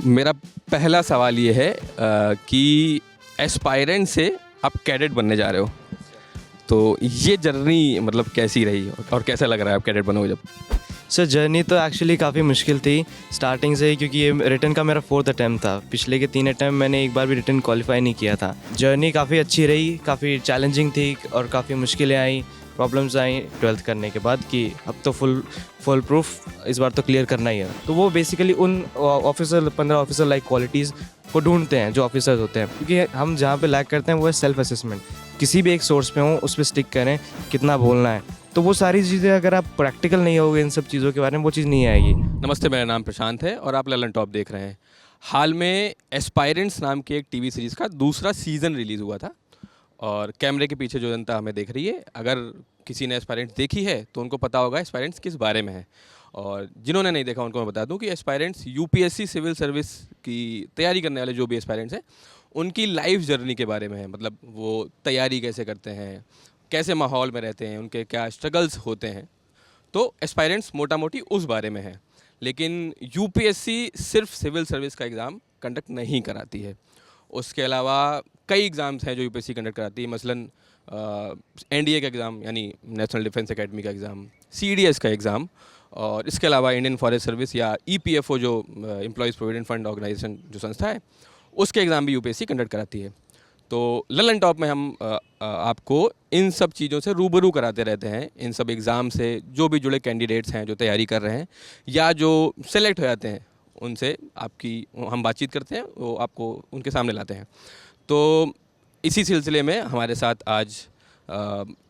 मेरा पहला सवाल ये है कि एस्पायरेंट से आप कैडेट बनने जा रहे हो, तो ये जर्नी मतलब कैसी रही और कैसा लग रहा है आप कैडेट बनोगे जब? सर जर्नी तो एक्चुअली काफ़ी मुश्किल थी स्टार्टिंग से ही, क्योंकि ये रिटर्न का मेरा 4th अटैम्प्ट था। पिछले के 3 अटैम्प्ट मैंने एक बार भी रिटर्न क्वालिफाई नहीं किया था। जर्नी काफ़ी अच्छी रही, काफ़ी चैलेंजिंग थी और काफ़ी मुश्किलें आई, प्रॉब्लम्स आई 12th करने के बाद कि अब तो फुल प्रूफ इस बार तो क्लियर करना ही है। तो वो बेसिकली उन ऑफिसर 15 ऑफिसर लाइक क्वालिटीज़ को ढूंढते हैं जो ऑफिसर्स होते हैं, क्योंकि हम जहाँ पे लैक करते हैं वो है सेल्फ असेसमेंट। किसी भी एक सोर्स पे हो उस पर स्टिक करें, कितना बोलना है, तो वो सारी चीज़ें अगर आप प्रैक्टिकल नहीं होगे इन सब चीज़ों के बारे में, वो चीज़ नहीं आएगी। नमस्ते, मेरा नाम प्रशांत है और आप ललन टॉप देख रहे हैं। हाल में एस्पायरेंट्स नाम की एक टीवी सीरीज़ का दूसरा सीज़न रिलीज़ हुआ था और कैमरे के पीछे जो जनता हमें देख रही है, अगर किसी ने एस्पायरेंट्स देखी है तो उनको पता होगा एस्पायरेंट्स किस बारे में है, और जिन्होंने नहीं देखा उनको मैं बता दूं कि एस्पायरेंट्स यूपीएससी सिविल सर्विस की तैयारी करने वाले जो भी एस्पायरेंट्स हैं उनकी लाइफ जर्नी के बारे में है। मतलब वो तैयारी कैसे करते हैं, कैसे माहौल में रहते हैं, उनके क्या स्ट्रगल्स होते हैं। तो एस्पायरेंट्स मोटा मोटी उस बारे में है। लेकिन यूपीएससी सिर्फ सिविल सर्विस का एग्ज़ाम कंडक्ट नहीं कराती है, उसके अलावा कई एग्ज़ाम्स हैं जो यूपीएससी कंडक्ट कराती है। मसलन एनडीए का एग्ज़ाम यानी नेशनल डिफेंस एकेडमी का एग्ज़ाम, सीडीएस का एग्ज़ाम, और इसके अलावा इंडियन फॉरेस्ट सर्विस या ईपीएफओ जो एम्प्लॉयज़ प्रोविडेंट फंड ऑर्गेनाइजेशन जो संस्था है, उसके एग्ज़ाम भी यूपीएससी कंडक्ट कराती है। तो ललन टॉप में हम आपको इन सब चीज़ों से रूबरू कराते रहते हैं, इन सब एग्ज़ाम से जो भी जुड़े कैंडिडेट्स हैं जो तैयारी कर रहे हैं या जो सेलेक्ट हो जाते हैं, उनसे आपकी हम बातचीत करते हैं, वो आपको उनके सामने लाते हैं। तो इसी सिलसिले में हमारे साथ आज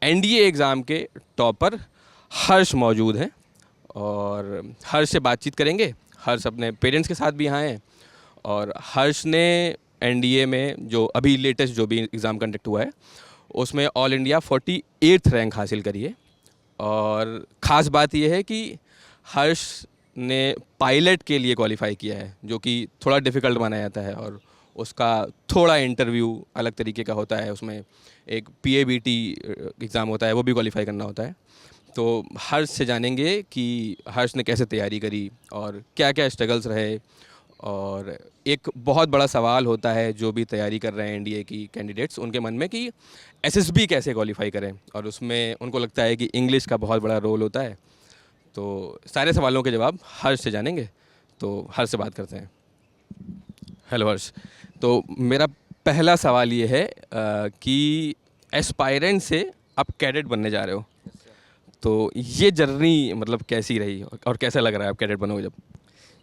एनडीए एग्ज़ाम के टॉपर हर्ष मौजूद हैं और हर्ष से बातचीत करेंगे। हर्ष अपने पेरेंट्स के साथ भी यहाँ हैं और हर्ष ने एनडीए में जो अभी लेटेस्ट जो भी एग्ज़ाम कंडक्ट हुआ है उसमें ऑल इंडिया 48th रैंक हासिल करी है। और ख़ास बात यह है कि हर्ष ने पायलट के लिए क्वालिफाई किया है, जो कि थोड़ा डिफ़िकल्ट माना जाता है और उसका थोड़ा इंटरव्यू अलग तरीके का होता है। उसमें एक पीएबीटी एग्ज़ाम होता है, वो भी क्वालिफाई करना होता है। तो हर्ष से जानेंगे कि हर्ष ने कैसे तैयारी करी और क्या क्या स्ट्रगल्स रहे। और एक बहुत बड़ा सवाल होता है जो भी तैयारी कर रहे हैं एनडीए की कैंडिडेट्स उनके मन में, कि एसएसबी कैसे क्वालिफाई करें, और उसमें उनको लगता है कि इंग्लिश का बहुत बड़ा रोल होता है। तो सारे सवालों के जवाब हर्ष से जानेंगे, तो हर्ष से बात करते हैं। हेलो हर्ष, तो मेरा पहला सवाल ये है कि एस्पायरेंट से आप कैडेट बनने जा रहे हो, तो ये जर्नी मतलब कैसी रही और कैसा लग रहा है आप कैडेट बनोगे जब?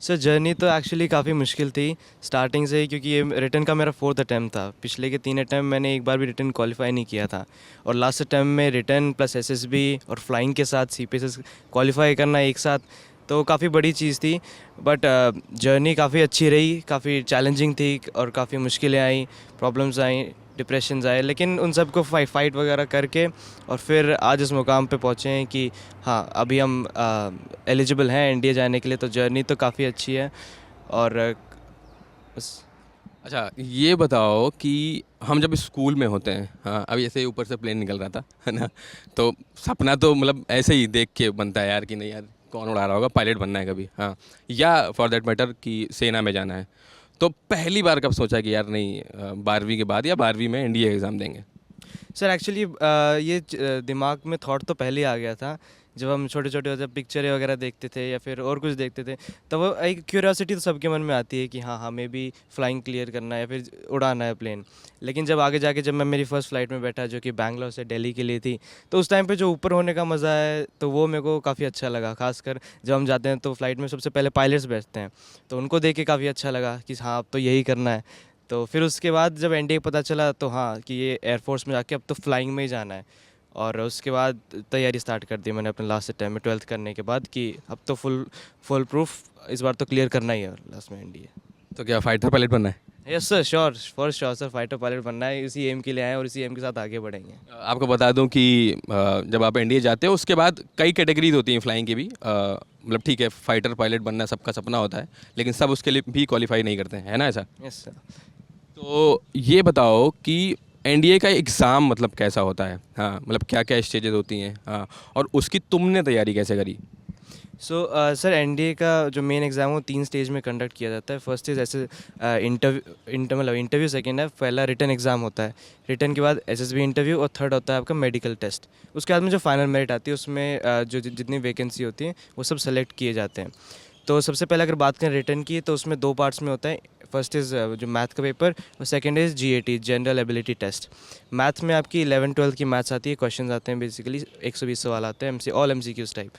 सर जर्नी तो एक्चुअली काफ़ी मुश्किल थी स्टार्टिंग से ही, क्योंकि ये रिटर्न का मेरा 4th अटैम्प्ट था। पिछले के 3 अटैम्प्ट मैंने एक बार भी रिटर्न क्वालिफाई नहीं किया था, और लास्ट अटैम्प्ट में रिटर्न प्लस एसएसबी और फ्लाइंग के साथ सीपीएस क्वालिफाई करना एक साथ, तो काफ़ी बड़ी चीज़ थी। बट जर्नी काफ़ी अच्छी रही, काफ़ी चैलेंजिंग थी और काफ़ी मुश्किलें आई, प्रॉब्लम्स आई, डिप्रेशंस आए, लेकिन उन सब को फाइट वगैरह करके और फिर आज इस मुकाम पे पहुँचे हैं कि हाँ अभी हम एलिजिबल हैं एनडीए जाने के लिए। तो जर्नी तो काफ़ी अच्छी है। और बस। अच्छा, ये बताओ कि हम जब स्कूल में होते हैं, हाँ अभी ऐसे ही ऊपर से प्लेन निकल रहा था है ना, तो सपना तो मतलब ऐसे ही देख के बनता है यार कि नहीं यार कौन उड़ा रहा होगा, पायलट बनना है कभी, हाँ, या फॉर दैट मैटर कि सेना में जाना है। तो पहली बार कब सोचा कि यार नहीं 12वीं के बाद या 12वीं में एनडीए एग्ज़ाम देंगे? सर एक्चुअली ये दिमाग में थॉट तो पहले ही आ गया था जब हम छोटे छोटे जब पिक्चरें वगैरह देखते थे या फिर और कुछ देखते थे, तो वो एक क्यूरियोसिटी तो सबके मन में आती है कि हाँ हमें भी फ्लाइंग क्लियर करना है या फिर उड़ाना है प्लेन। लेकिन जब आगे जाके जब मैं मेरी फ़र्स्ट फ़्लाइट में बैठा जो कि बैंगलोर से दिल्ली के लिए थी, तो उस टाइम पे जो ऊपर होने का मज़ा है तो वो मेरे को काफ़ी अच्छा लगा। खासकर जब हम जाते हैं तो फ़्लाइट में सबसे पहले पायलट्स बैठते हैं, तो उनको देख के काफ़ी अच्छा लगा कि हाँ अब तो यही करना है। तो फिर उसके बाद जब एनडीए पता चला तो हाँ कि ये एयरफोर्स में जाके अब तो फ्लाइंग में ही जाना है, और उसके बाद तैयारी स्टार्ट कर दी मैंने अपने लास्ट टाइम में 12th करने के बाद कि अब तो फुल प्रूफ इस बार तो क्लियर करना ही है लास्ट में एनडीए। तो क्या फाइटर पायलट बनना है? Yes sir, sure, for sure sir, fighter pilot बनना है। इसी एम के लिए आए और इसी एम के साथ आगे बढ़ेंगे। आपको बता दूं कि जब आप एनडीए जाते हो उसके बाद कई कैटेगरीज होती हैं फ्लाइंग की भी। मतलब ठीक है, फाइटर पायलट बनना सबका सपना होता है, लेकिन सब उसके लिए भी क्वालिफाई नहीं करते हैं, है ना ऐसा? Yes sir. तो ये बताओ कि एनडीए का एग्ज़ाम मतलब कैसा होता है, हाँ मतलब क्या क्या स्टेजेस होती हैं, हाँ, और उसकी तुमने तैयारी कैसे करी? सर एनडीए का जो मेन एग्ज़ाम है वो 3 स्टेज में कंडक्ट किया जाता है। फर्स्ट इज़ ऐसे इंटरव्यू, सेकेंड है पहला रिटन एग्ज़ाम होता है, रिटन के बाद एसएसबी इंटरव्यू और थर्ड होता है आपका मेडिकल टेस्ट। उसके बाद में जो फाइनल मेरिट आती है उसमें जितनी वैकेंसी होती है वो सब सेलेक्ट किए जाते हैं। तो सबसे पहले अगर बात करें रिटन की तो उसमें 2 पार्ट्स में होता है। फर्स्ट इज़ जो मैथ का पेपर और second is GAT, general ability test. Math में आपकी 11-12 की मैथ्स आती है, क्वेश्चंस आते हैं बेसिकली 120 सवाल आते हैं, ऑल एमसीक्यूज टाइप।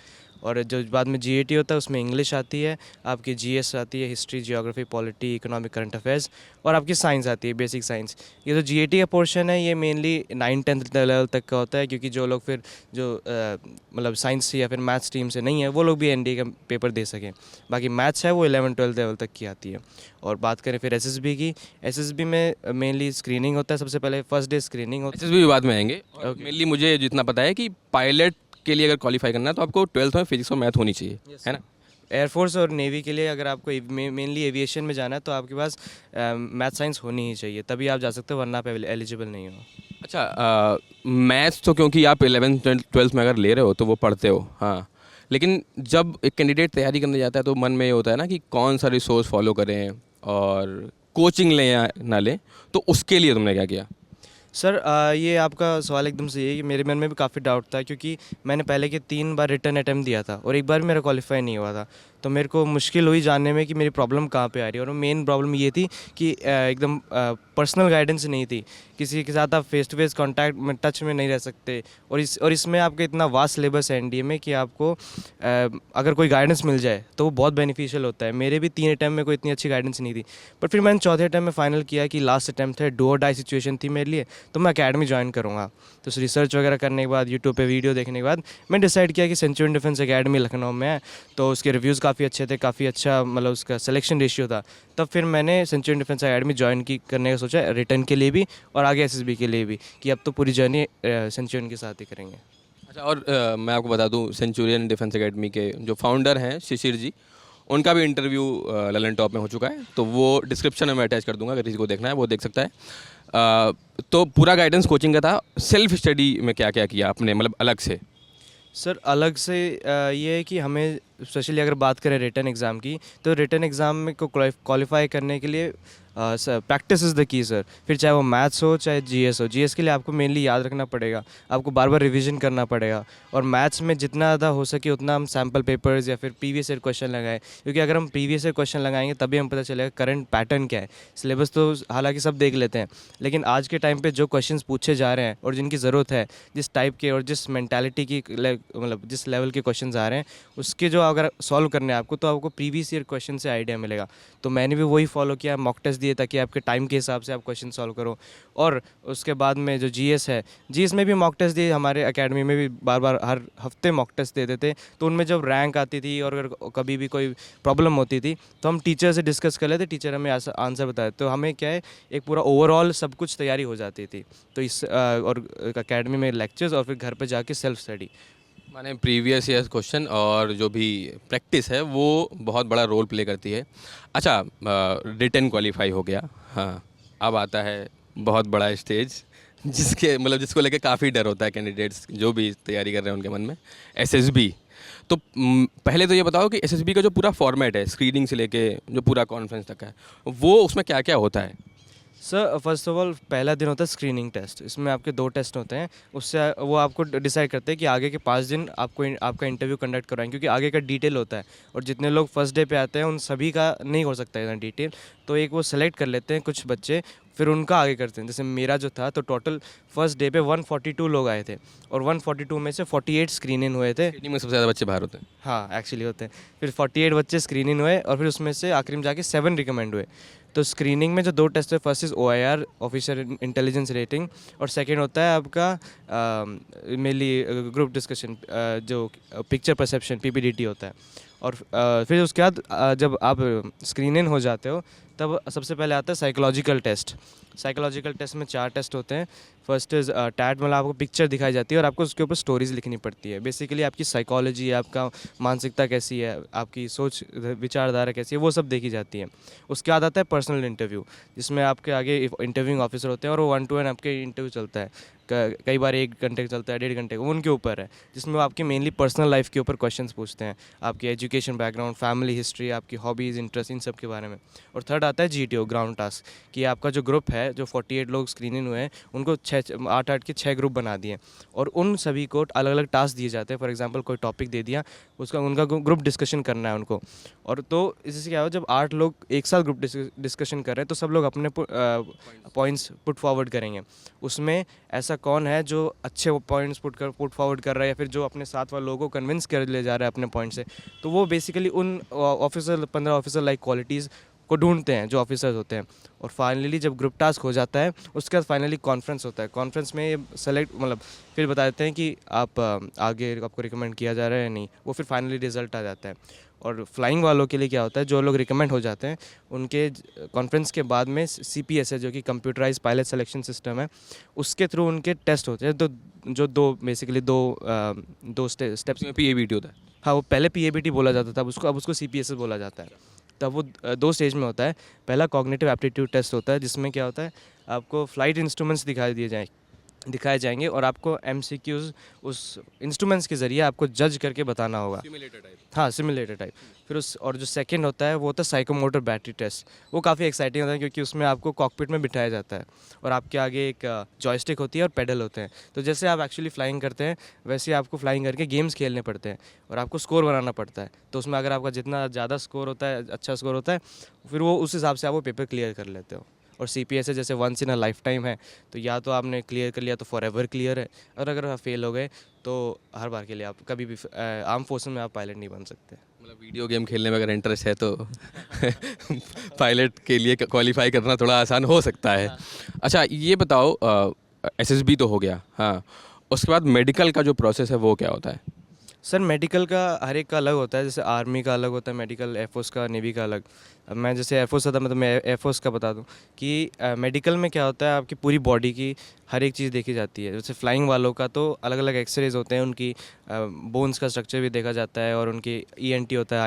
और जो बाद में जीएटी होता है उसमें इंग्लिश आती है, आपकी जीएस आती है, history, geography, polity, economic, current affairs, और आपकी साइंस आती है, बेसिक साइंस। ये जो जीएटी का पोर्शन है ये मेनली 9-10th लेवल तक का होता है, क्योंकि जो लोग फिर जो मतलब साइंस या फिर मैथ्स स्ट्रीम से नहीं है वो लोग भी एनडीए का पेपर दे सकें। बाकी मैथ्स है वो 11-12 लेवल तक की आती है। और बात करें फिर एसएसबी की, एसएसबी में मेनली स्क्रीनिंग होता है। सबसे पहले फर्स्ट डे स्क्रीनिंग होता एसएसबी बाद में आएंगे। मेनली मुझे जितना पता है कि पायलट के लिए अगर क्वालिफाई करना है तो आपको 12th में फिजिक्स और मैथ होनी चाहिए, है ना? एयरफोर्स और नेवी के लिए अगर आपको मेनली एविएशन में जाना है तो आपके पास मैथ साइंस होनी ही चाहिए, तभी आप जा सकते हो, वरना आप एलिजिबल नहीं हो। अच्छा, मैथ्स तो क्योंकि आप 11th 12th में अगर ले रहे हो तो वो पढ़ते हो, हाँ। लेकिन जब एक कैंडिडेट तैयारी करने जाता है तो मन में ये होता है ना कि कौन सा रिसोर्स फॉलो करें और कोचिंग लें या ना लें, तो उसके लिए तुमने क्या किया? सर ये आपका सवाल एकदम सही है कि मेरे मन में भी काफ़ी डाउट था, क्योंकि मैंने पहले के 3 बार रिटर्न अटैम्प्ट दिया था और एक बार मेरा क्वालिफाई नहीं हुआ था। तो मेरे को मुश्किल हुई जानने में कि मेरी प्रॉब्लम कहाँ पे आ रही है। और मेन प्रॉब्लम ये थी कि एकदम पर्सनल गाइडेंस नहीं थी, किसी के साथ आप फेस टू फेस कॉन्टैक्ट में, टच में नहीं रह सकते। और इसमें आपका इतना वास्ट सिलेबस है एनडीए में कि आपको अगर कोई गाइडेंस मिल जाए तो वो बहुत बेनिफिशियल होता है। मेरे भी 3 अटैम्प्ट में कोई इतनी अच्छी गाइडेंस नहीं थी, पर फिर मैंने चौथे अटैम्प्ट में फाइनल किया कि लास्ट अटैम्प्ट है, डू और डाई सिचुएशन थी मेरे लिए, तो मैं अकेडमी ज्वाइन करूँगा। तो रिसर्च वगैरह करने के बाद, यूट्यूब पे वीडियो देखने के बाद मैं डिसाइड किया कि सेंचुरियन डिफेंस अकेडमी लखनऊ में है, तो उसके रिव्यूज़ काफ़ी अच्छे थे, काफ़ी अच्छा मतलब उसका सिलेक्शन रेशियो था। तब फिर मैंने सेंचुरियन डिफेंस अकेडमी ज्वाइन करने का सोचा, रिटर्न के लिए भी और आगे एसएसबी के लिए भी, कि अब तो पूरी जर्नी सेंचुरियन के साथ ही करेंगे। अच्छा, और मैं आपको बता दूं, सेंचुरियन डिफेंस एकेडमी के जो फाउंडर हैं शिशिर जी, उनका भी इंटरव्यू ललन टॉप में हो चुका है, तो वो डिस्क्रिप्शन में मैं अटैच कर दूंगा, अगर किसी को देखना है वो देख सकता है। तो पूरा गाइडेंस कोचिंग का था। सेल्फ स्टडी में क्या क्या किया आपने, मतलब अलग से? सर अलग से ये है कि हमें स्पेशली अगर बात करें रिटन एग्ज़ाम की, तो रिटन एग्ज़ाम में को क्वालिफाई करने के लिए practice is the key sir. फिर चाहे वो मैथ्स हो चाहे जीएस हो, जीएस के लिए आपको मेनली याद रखना पड़ेगा, आपको बार बार रिवीजन करना पड़ेगा। और मैथ्स में जितना ज़्यादा हो सके उतना हम सैम्पल पेपर्स या फिर प्रीवियस ईयर क्वेश्चन लगाएं, क्योंकि अगर हम प्रीवियस ईयर क्वेश्चन लगाएंगे तभी हम पता चलेगा करंट पैटर्न क्या है। सिलेबस तो हालांकि सब देख लेते हैं, लेकिन आज के टाइम पे जो क्वेश्चंस पूछे जा रहे हैं और जिनकी ज़रूरत है, जिस टाइप के और जिस मेंटालिटी की मतलब जिस लेवल के क्वेश्चंस आ रहे हैं, उसके जो अगर सॉल्व करने हैं आपको, तो आपको प्रीवियस ईयर क्वेश्चन से आइडिया मिलेगा। तो मैंने भी वही फॉलो किया, मॉक टेस्ट दिए ताकि आपके टाइम के हिसाब से आप क्वेश्चन सॉल्व करो। और उसके बाद में जो जीएस है, जीएस में भी मॉक टेस्ट दिए, हमारे एकेडमी में भी बार बार हर हफ्ते मॉक टेस्ट देते थे। तो उनमें जब रैंक आती थी और अगर कभी भी कोई प्रॉब्लम होती थी तो हम टीचर से डिस्कस कर लेते, टीचर हमें आंसर बताए, तो हमें क्या है एक पूरा ओवरऑल सब कुछ तैयारी हो जाती थी। तो इस और एकेडमी में लेक्चर्स और फिर घर पर जाके सेल्फ स्टडी। माने प्रीवियस ईयर क्वेश्चन और जो भी प्रैक्टिस है वो बहुत बड़ा रोल प्ले करती है। अच्छा, रिटन क्वालिफाई हो गया, हाँ। अब आता है बहुत बड़ा स्टेज, जिसके मतलब जिसको लेके काफ़ी डर होता है कैंडिडेट्स जो भी तैयारी कर रहे हैं उनके मन में, एसएसबी। तो पहले तो ये बताओ कि एसएसबी का जो पूरा फॉर्मेट है, स्क्रीनिंग से लेके जो पूरा कॉन्फ्रेंस तक है, वो उसमें क्या क्या होता है? सर फर्स्ट ऑफ ऑल पहला दिन होता है स्क्रीनिंग टेस्ट। इसमें आपके 2 टेस्ट होते हैं, उससे वो आपको डिसाइड करते हैं कि आगे के 5 दिन आपका इंटरव्यू कंडक्ट करवाएंगे, क्योंकि आगे का डिटेल होता है और जितने लोग फर्स्ट डे पे आते हैं उन सभी का नहीं हो सकता है इतना डिटेल। तो एक वो सेलेक्ट कर लेते हैं कुछ बच्चे, फिर उनका आगे करते हैं। जैसे मेरा जो था, तो टोटल फर्स्ट डे पे 142 लोग आए थे और 142 में से 48 स्क्रीन इन हुए थे। स्क्रीनिंग में सबसे ज़्यादा बच्चे बाहर होते हैं। हाँ एक्चुअली होते हैं। फिर 48 बच्चे स्क्रीन इन हुए और फिर उसमें से आखिरी में जाके 7 रिकमेंड हुए। तो स्क्रीनिंग में जो 2 टेस्ट है, first is OIR, officer intelligence rating, और सेकंड होता है आपका मेनली ग्रुप डिस्कशन, जो पिक्चर परसेप्शन PPDT होता है। और फिर उसके बाद जब आप स्क्रीन इन हो जाते हो तब सबसे पहले आता है साइकोलॉजिकल टेस्ट। साइकोलॉजिकल टेस्ट में 4 टेस्ट होते हैं। फर्स्ट इज़ टैट, मतलब आपको पिक्चर दिखाई जाती है और आपको उसके ऊपर स्टोरीज लिखनी पड़ती है। बेसिकली आपकी साइकोलॉजी, आपका मानसिकता कैसी है, आपकी सोच विचारधारा कैसी है, वो सब देखी जाती है। उसके बाद आता है पर्सनल इंटरव्यू, जिसमें आपके आगे इंटरव्यूइंग ऑफिसर होते हैं और वो 1-to-1 आपके इंटरव्यू चलता है। कई बार 1 घंटे का चलता है, 1.5 घंटे का, वो उनके ऊपर है, जिसमें वो आपकी मेनली पर्सनल लाइफ के ऊपर क्वेश्चंस पूछते हैं, आपकी एजुकेशन बैकग्राउंड, फैमिली हिस्ट्री, आपकी हॉबीज़, इंटरेस्ट, इन सब के बारे में। और थर्ड आता है GTO, ग्राउंड टास्क, कि आपका जो ग्रुप है, जो 48 लोग स्क्रीन इन हुए हैं, उनको 8-8 के 6 ग्रुप बना दिए, और उन सभी को अलग अलग टास्क दिए जाते हैं। फॉर एग्जाम्पल कोई टॉपिक दे दिया, उनका ग्रुप डिस्कशन करना है उनको। और तो इससे क्या हो, जब 8 लोग एक साथ ग्रुप डिस्कशन कर रहे हैं, तो सब लोग अपने पॉइंट्स पुट फॉरवर्ड करेंगे। उसमें ऐसा कौन है जो अच्छे पॉइंट्स पुट फॉरवर्ड कर रहा है, या फिर जो अपने साथ वाले लोगों को कन्विंस कर ले जा रहा है अपने पॉइंट से, तो वो बेसिकली उन ऑफिसर 15 ऑफिसर लाइक क्वालिटीज़ को ढूंढते हैं जो ऑफिसर्स होते हैं। और फाइनली जब ग्रुप टास्क हो जाता है, उसके बाद फाइनली कॉन्फ्रेंस होता है। कॉन्फ्रेंस में ये सेलेक्ट मतलब फिर बता देते हैं कि आप आगे आपको रिकमेंड किया जा रहा है या नहीं, वो फिर फाइनली रिजल्ट आ जाता है। और फ्लाइंग वालों के लिए क्या होता है, जो लोग रिकमेंड हो जाते हैं, उनके कॉन्फ्रेंस के बाद में CPS है, जो कि कंप्यूटराइज पायलट सिलेक्शन सिस्टम है, उसके थ्रू उनके टेस्ट होते हैं। तो जो दो स्टेप्स इसमें PABT होता है। हाँ, वो पहले PABT बोला जाता था, अब उसको CPSS बोला जाता है। तब वो 2 स्टेज में होता है। पहला कॉग्निटिव एप्टीट्यूड टेस्ट होता है, जिसमें क्या होता है, आपको फ्लाइट इंस्ट्रूमेंट्स दिखाए जाएंगे, और आपको MCQs उस इंस्ट्रूमेंट्स के ज़रिए आपको जज करके बताना होगा। हाँ, सिमुलेटर टाइप। फिर और जो सेकंड होता है, वो होता है साइकोमोटर बैटरी टेस्ट। वो काफ़ी एक्साइटिंग होता है, क्योंकि उसमें आपको कॉकपिट में बिठाया जाता है, और आपके आगे एक जॉयस्टिक होती है और पेडल होते हैं। तो जैसे आप एक्चुअली फ्लाइंग करते हैं, वैसे आपको फ्लाइंग करके गेम्स खेलने पड़ते हैं, और आपको स्कोर बनाना पड़ता है। तो उसमें अगर आपका जितना ज़्यादा स्कोर होता है, अच्छा स्कोर होता है, फिर वो उस हिसाब से आप वो पेपर क्लियर कर लेते हो। और CPS है, जैसे once in a life time है, तो या तो आपने क्लियर कर लिया तो फॉर एवर क्लियर है, और अगर आप फेल हो गए तो हर बार के लिए आप कभी भी आर्म फोर्सेस में आप पायलट नहीं बन सकते। मतलब वीडियो गेम खेलने में अगर इंटरेस्ट है तो पायलट के लिए क्वालिफाई करना थोड़ा आसान हो सकता है। अच्छा, ये बताओ, SSB तो हो गया, हाँ, उसके बाद मेडिकल का जो प्रोसेस है वो क्या होता है? सर, मेडिकल का हर एक का अलग होता है। जैसे आर्मी का अलग होता है मेडिकल, एयरफोर्स का, नेवी का अलग। अब मैं जैसे एयरफोर्स था, मतलब मैं एयरफोर्स का बता दूं कि मेडिकल में क्या होता है, आपकी पूरी बॉडी की हर एक चीज़ देखी जाती है। जैसे फ्लाइंग वालों का तो अलग अलग एक्सरेज होते हैं, उनकी बोन्स का स्ट्रक्चर भी देखा जाता है, और उनकी ENT होता है,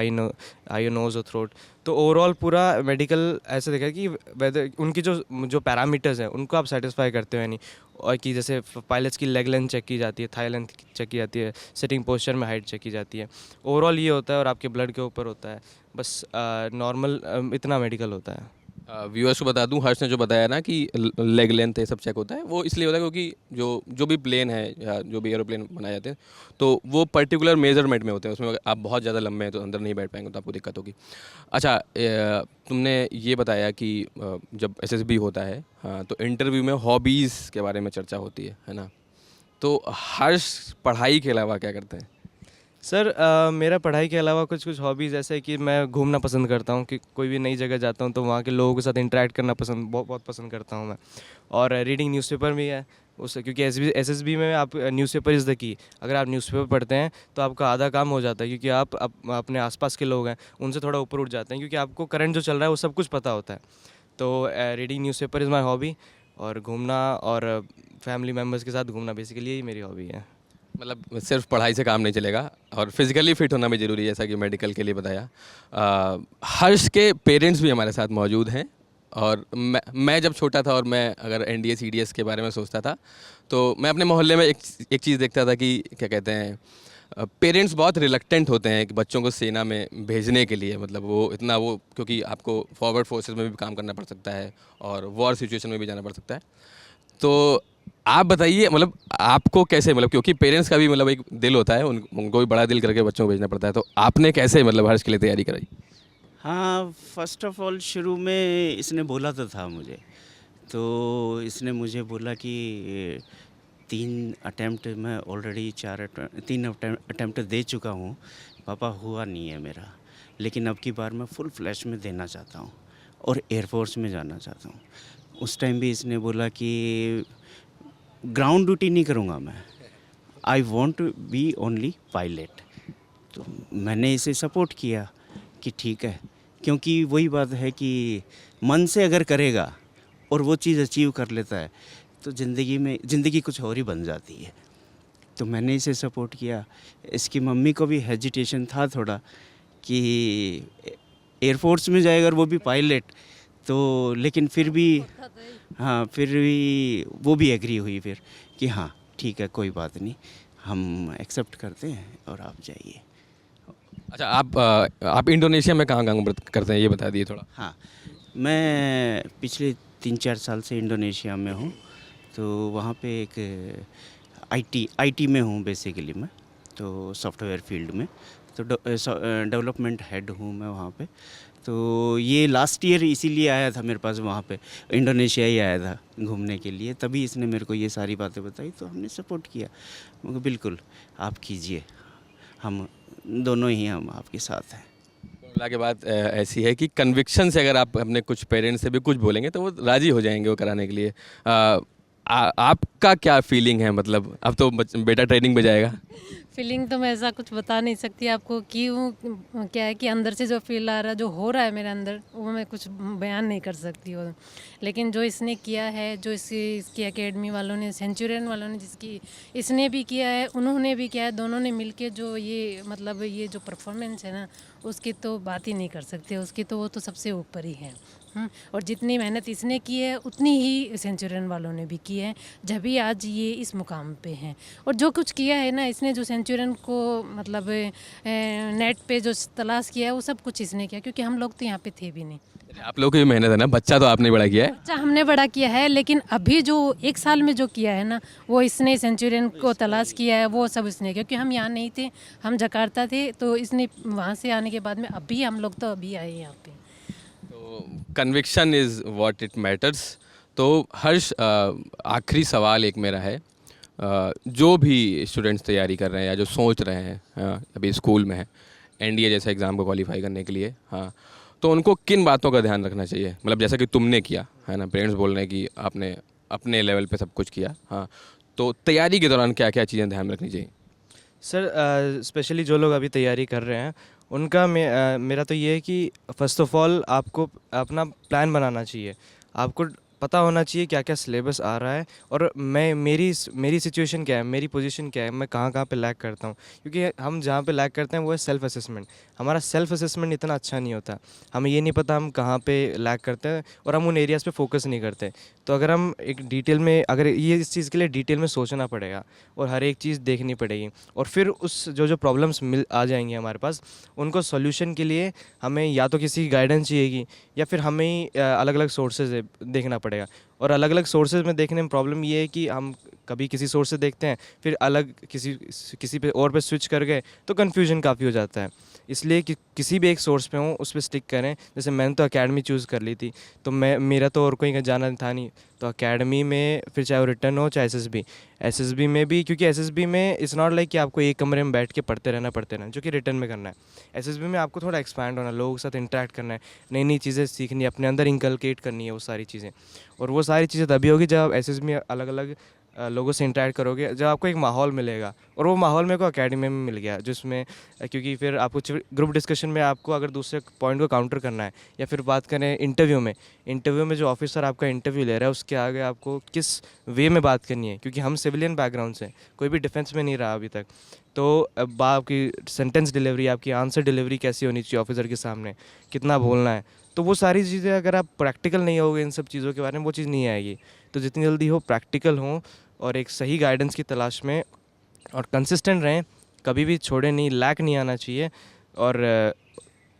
आई नोज़ और थ्रोट। तो ओवरऑल पूरा मेडिकल ऐसे देखा कि वेदर उनकी जो पैरामीटर्स हैं, उनको आप सेटिस्फाई करते हो या नहीं। और कि जैसे पायलट्स की लेग लेंथ चेक की जाती है, थाई लेंथ चेक की जाती है, सिटिंग पोस्चर में हाइट चेक की जाती है। ओवरऑल ये होता है, और आपके ब्लड के ऊपर होता है। बस नॉर्मल इतना मेडिकल होता है। व्यूअर्स को बता दूं, हर्ष ने जो बताया ना कि लेग लेंथ ये सब चेक होता है, वो इसलिए होता है क्योंकि जो भी प्लेन है या जो भी एरोप्लेन बनाए जाते हैं, तो वो पर्टिकुलर मेजरमेंट में होते हैं। उसमें अगर आप बहुत ज़्यादा लंबे हैं तो अंदर नहीं बैठ पाएंगे, तो आपको दिक्कत होगी। अच्छा, तुमने ये बताया कि जब SSB होता है, हाँ, तो इंटरव्यू में हॉबीज़ के बारे में चर्चा होती है ना? तो हर्ष पढ़ाई के अलावा क्या करते हैं? सर, मेरा पढ़ाई के अलावा कुछ हॉबीज़ ऐसे है कि मैं घूमना पसंद करता हूँ, कि कोई भी नई जगह जाता हूँ तो वहाँ के लोगों के साथ इंटरेक्ट करना बहुत पसंद करता हूँ मैं। और रीडिंग न्यूज़पेपर भी है उससे, क्योंकि SSB में आप न्यूज़पेपर इज़ द की। अगर आप न्यूज़पेपर पढ़ते हैं तो आपका आधा काम हो जाता है, क्योंकि आप अपने आसपास के लोग हैं उनसे थोड़ा ऊपर उठ जाते हैं, क्योंकि आपको करंट जो चल रहा है वो सब कुछ पता होता है। तो reading newspaper is my hobby, और घूमना और फैमिली मेम्बर्स के साथ घूमना, बेसिकली यही मेरी हॉबी है। मतलब सिर्फ पढ़ाई से काम नहीं चलेगा, और फिजिकली फिट होना भी ज़रूरी है, जैसा कि मेडिकल के लिए बताया। हर्ष के पेरेंट्स भी हमारे साथ मौजूद हैं, और मैं जब छोटा था और मैं अगर NDA CDS के बारे में सोचता था, तो मैं अपने मोहल्ले में एक चीज़ देखता था कि क्या कहते हैं, पेरेंट्स बहुत रिलक्टेंट होते हैं कि बच्चों को सेना में भेजने के लिए। मतलब वो क्योंकि आपको फॉरवर्ड फोर्सेस में भी काम करना पड़ सकता है, और वॉर सिचुएशन में भी जाना पड़ सकता है। तो आप बताइए, मतलब आपको कैसे, मतलब क्योंकि पेरेंट्स का भी मतलब एक दिल होता है, उनको भी बड़ा दिल करके बच्चों को भेजना पड़ता है, तो आपने कैसे मतलब हर्ष के लिए तैयारी कराई? हाँ, फर्स्ट ऑफ ऑल शुरू में इसने बोला तो था मुझे, तो इसने मुझे बोला कि 3 अटेम्प्ट मैं ऑलरेडी 3 अटेम्प्ट दे चुका हूँ पापा, हुआ नहीं है मेरा, लेकिन अब की बार मैं फुल फ्लैश में देना चाहता हूँ और एयरफोर्स में जाना चाहता हूँ। उस टाइम भी इसने बोला कि ग्राउंड ड्यूटी नहीं करूँगा मैं, I want to be only pilot. तो मैंने इसे सपोर्ट किया कि ठीक है, क्योंकि वही बात है कि मन से अगर करेगा और वो चीज़ अचीव कर लेता है तो ज़िंदगी कुछ और ही बन जाती है। तो मैंने इसे सपोर्ट किया। इसकी मम्मी को भी हेजिटेशन था थोड़ा कि एयरफोर्स में जाएगा और वो भी पायलट, तो लेकिन फिर भी हाँ, फिर भी वो भी एग्री हुई फिर कि हाँ ठीक है, कोई बात नहीं, हम एक्सेप्ट करते हैं और आप जाइए। अच्छा, आप इंडोनेशिया में कहाँ कहाँ करते हैं ये बता दिए थोड़ा। हाँ, मैं पिछले 3-4 साल से इंडोनेशिया में हूँ। तो वहाँ पे एक आईटी में हूँ बेसिकली मैं, तो सॉफ्टवेयर फील्ड में। तो डेवलपमेंट हेड हूँ मैं वहाँ पे। तो ये लास्ट ईयर इसीलिए आया था मेरे पास, वहाँ पे इंडोनेशिया ही आया था घूमने के लिए, तभी इसने मेरे को ये सारी बातें बताई, तो हमने सपोर्ट किया। मैं कहा, बिल्कुल आप कीजिए, हम दोनों ही हम आपके साथ हैं। मिला के बात ऐसी है कि कन्विक्शन से अगर आप अपने कुछ पेरेंट्स से भी कुछ बोलेंगे तो वो राजी हो जाएंगे वो कराने के लिए। आपका क्या फीलिंग है, मतलब अब तो बेटा ट्रेनिंग पे जाएगा। फीलिंग तो मैं ऐसा कुछ बता नहीं सकती आपको, क्यों क्या है कि अंदर से जो फील आ रहा है, जो हो रहा है मेरे अंदर, वो मैं कुछ बयान नहीं कर सकती वो। लेकिन जो इसने किया है, जो इसकी एकेडमी वालों ने, सेंचुरियन वालों ने, जिसकी इसने भी किया है, उन्होंने भी किया है, दोनों ने मिलके जो ये मतलब ये जो परफॉर्मेंस है ना, उसकी तो बात ही नहीं कर सकते, उसकी तो वो तो सबसे ऊपर ही है। और जितनी मेहनत इसने की है उतनी ही सेंचुरियन वालों ने भी की है, जब भी आज ये इस मुकाम पे हैं। और जो कुछ किया है ना इसने, जो सेंचुरियन को मतलब नेट पे जो तलाश किया है, वो सब कुछ इसने किया, क्योंकि हम लोग तो यहाँ पे थे भी नहीं। आप लोगों की भी मेहनत है ना, बच्चा तो आपने बड़ा किया है। बच्चा हमने बड़ा किया है, लेकिन अभी जो 1 साल में जो किया है ना, वो इसने सेंचुरियन को तलाश किया है, वो सब इसने किया। क्योंकि हम यहाँ नहीं थे, हम जकार्ता थे, तो इसने वहाँ से आने के बाद में अभी हम लोग तो अभी आए यहाँ पे। तो conviction is what it matters. तो हर्ष, आखिरी सवाल एक मेरा है, जो भी स्टूडेंट्स तैयारी कर रहे हैं या जो सोच रहे हैं, अभी स्कूल में है, एनडीए जैसे एग्ज़ाम को क्वालिफाई करने के लिए, हाँ, तो उनको किन बातों का ध्यान रखना चाहिए? मतलब जैसा कि तुमने किया है ना, पेरेंट्स बोल रहे हैं कि आपने अपने लेवल पे सब कुछ किया, हाँ, तो तैयारी के दौरान क्या क्या चीज़ें ध्यान में रखनी चाहिए? सर स्पेशली जो लोग अभी तैयारी कर रहे हैं उनका मेरा तो ये है कि फ़र्स्ट ऑफ ऑल आपको अपना प्लान बनाना चाहिए। आपको पता होना चाहिए क्या क्या सिलेबस आ रहा है, और मेरी सिचुएशन क्या है, मेरी पोजीशन क्या है, मैं कहाँ कहाँ पे लैग करता हूँ। क्योंकि हम जहाँ पे लैग करते हैं वो है सेल्फ असेसमेंट। हमारा सेल्फ असेसमेंट इतना अच्छा नहीं होता, हमें ये नहीं पता हम कहाँ पे लैग करते हैं, और हम उन एरियाज़ पे फोकस नहीं करते। तो अगर हम एक डिटेल में, अगर ये इस चीज़ के लिए डिटेल में सोचना पड़ेगा और हर एक चीज़ देखनी पड़ेगी, और फिर उस जो प्रॉब्लम्स आ जाएंगी हमारे पास, उनको सॉल्यूशन के लिए हमें या तो किसी की गाइडेंस चाहिएगी, या फिर हमें ही अलग अलग सोर्सेज देखना पड़ेगा। और अलग अलग सोर्सेज में देखने में प्रॉब्लम ये है कि हम कभी किसी सोर्स से देखते हैं, फिर अलग किसी पे और पे स्विच कर गए, तो कन्फ्यूजन काफ़ी हो जाता है। इसलिए कि किसी भी एक सोर्स पे हों, उस पर स्टिक करें। जैसे मैंने तो एकेडमी चूज़ कर ली थी, तो मेरा तो और कोई जाना था नहीं, तो एकेडमी में फिर चाहे वो रिटर्न हो चाहे एसएसबी में भी, क्योंकि एसएसबी में इट्स नॉट लाइक कि आपको एक कमरे में बैठ के पढ़ते रहना, जो कि रिटर्न में करना है। एसएसबी में आपको थोड़ा एक्सपैंड होना, लोगों के साथ इंटरेक्ट करना है, नई नई चीज़ें सीखनी है, अपने अंदर इंकलकेट करनी है वो सारी चीज़ें। और वो सारी चीज़ें तभी होगी जब आप एसएसबी में अलग अलग लोगों से इंटरेक्ट करोगे, जब आपको एक माहौल मिलेगा। और वो माहौल मेरे को एकेडमी में मिल गया, जिसमें क्योंकि फिर आपको ग्रुप डिस्कशन में आपको अगर दूसरे पॉइंट को काउंटर करना है, या फिर बात करें इंटरव्यू में जो ऑफिसर आपका इंटरव्यू ले रहा है उसके आगे आपको किस वे में बात करनी है, क्योंकि हम सिविलियन बैकग्राउंड से, कोई भी डिफेंस में नहीं रहा अभी तक। तो आपकी सेंटेंस डिलीवरी, आपकी आंसर डिलीवरी कैसी होनी चाहिए ऑफिसर के सामने, कितना बोलना है, तो वो सारी चीज़ें अगर आप प्रैक्टिकल नहीं होगे इन सब चीज़ों के बारे में, वो चीज़ नहीं आएगी। तो जितनी जल्दी हो प्रैक्टिकल हो, और एक सही गाइडेंस की तलाश में, और कंसिस्टेंट रहें, कभी भी छोड़े नहीं, लैक नहीं आना चाहिए। और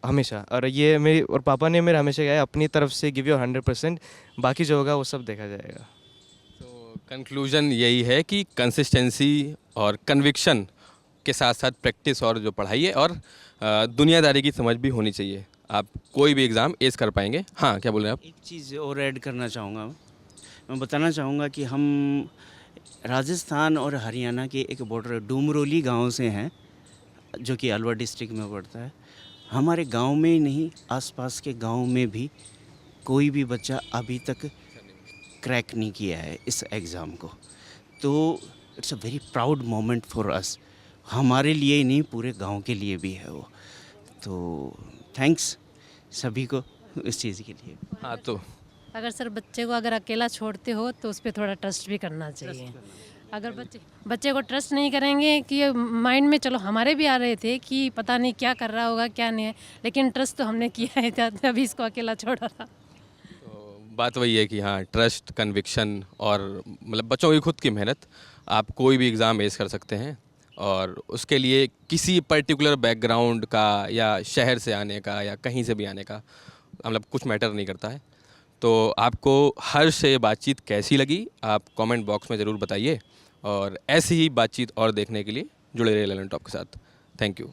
हमेशा, और ये मेरी और पापा ने मेरे हमेशा कहा है, अपनी तरफ से गिव योर 100%, बाकी जो होगा वो सब देखा जाएगा। तो कंक्लूजन यही है कि कंसिस्टेंसी और कन्विक्शन के साथ साथ प्रैक्टिस और जो पढ़ाई है, और दुनियादारी की समझ भी होनी चाहिए, आप कोई भी एग्ज़ाम एस कर पाएंगे। हाँ, क्या बोल रहे हैं आप? एक चीज़ और ऐड करना चाहूँगा, मैं बताना चाहूँगा कि हम राजस्थान और हरियाणा के एक बॉर्डर डूमरोली गांव से हैं, जो कि अलवर डिस्ट्रिक्ट में पड़ता है। हमारे गांव में ही नहीं, आसपास के गांव में भी कोई भी बच्चा अभी तक क्रैक नहीं किया है इस एग्ज़ाम को। तो it's a very proud moment for us, हमारे लिए ही नहीं, पूरे गांव के लिए भी है वो। तो थैंक्स सभी को इस चीज़ के लिए। हाँ, तो अगर सर बच्चे को अगर अकेला छोड़ते हो तो उस पर थोड़ा ट्रस्ट भी करना चाहिए। अगर बच्चे को ट्रस्ट नहीं करेंगे, कि माइंड में चलो हमारे भी आ रहे थे कि पता नहीं क्या कर रहा होगा क्या नहीं है, लेकिन ट्रस्ट तो हमने किया है, तभी इसको अकेला छोड़ा था। बात वही है कि हाँ, ट्रस्ट, कन्विक्शन और मतलब बच्चों की खुद की मेहनत, आप कोई भी एग्ज़ाम एस कर सकते हैं और उसके लिए किसी पर्टिकुलर बैकग्राउंड का या शहर से आने का या कहीं से भी आने का मतलब कुछ मैटर नहीं करता है। तो आपको हर्ष से ये बातचीत कैसी लगी आप कमेंट बॉक्स में ज़रूर बताइए और ऐसी ही बातचीत और देखने के लिए जुड़े रहिए ललन टॉप के साथ। Thank you.